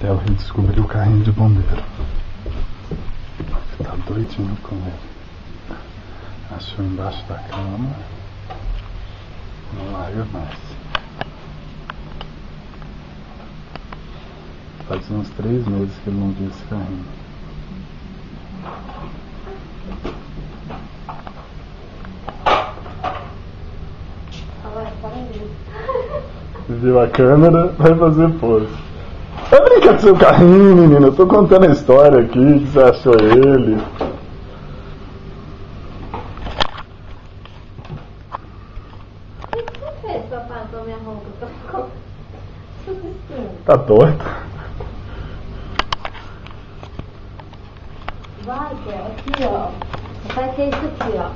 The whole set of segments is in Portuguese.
Theo redescobriu o carrinho de bombeiro. Tá doidinho com ele. Achou embaixo da cama. Não larga mais. Faz uns 3 meses que ele não viu esse carrinho. Viu a câmera, vai fazer pose. Vai brincar com seu carrinho, menina. Eu tô contando a história aqui, que você achou ele. O que você fez, papai, com a minha roupa? Ficou tudo escuro. Tá torto? Vai, Theo, aqui, ó. Vai ter isso aqui, ó.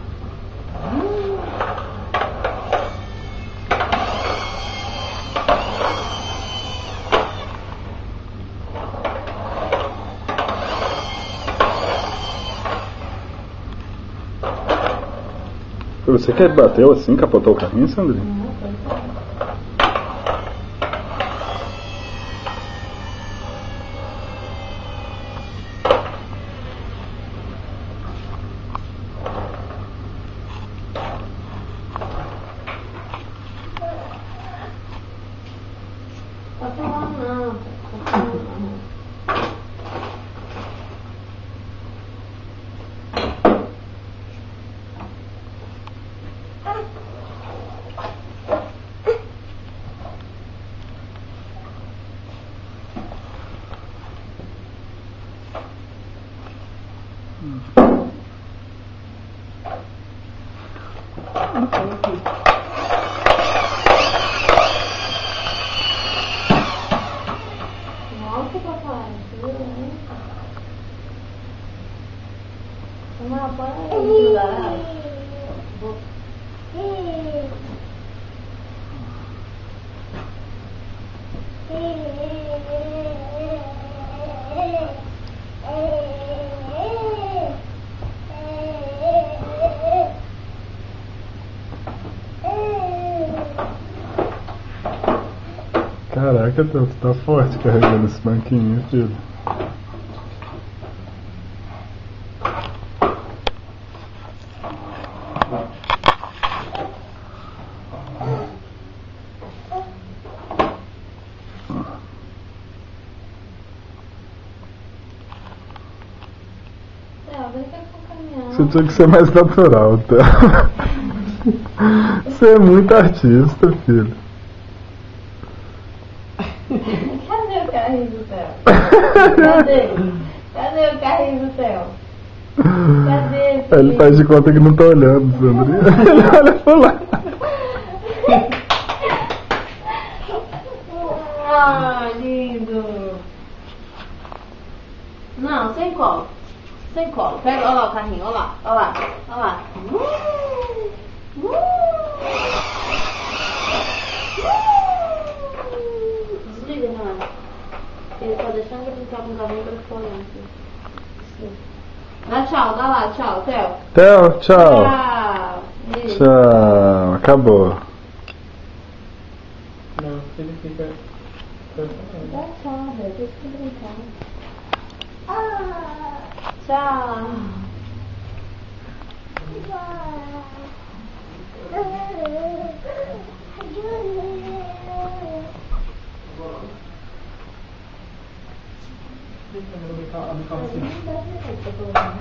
Você que bateu assim, capotou o carrinho, Sandrinha? Tá falando não. Tá falando não. Nossa, papai, viu, né? Não, para aí, vai. Caraca, Theo, tu tá forte carregando esse banquinho, filho. Brinca com o caminhão. Você tinha que ser mais natural, Theo. Você é muito artista, filho. Cadê o carrinho do Theo? Cadê? Cadê o carrinho do Theo? Cadê, filho? Ele faz de conta que não tá olhando, Sandrinha. Ele olha pra lá. Ah, lindo. Não, sem colo. Sem colo. Pega, olha lá o carrinho, olha lá, olha lá, olha lá. Desliga, Renan. Ele tá deixando eu brincar com o carrinho pra ficar olhando aqui. Dá tchau, dá lá, tchau, Theo. Theo, tchau. Tchau. Isso. Tchau. Acabou. Não, ele fica. Dá tchau, velho. Deixa eu brincar. Tchau. Deixa eu brincar assim.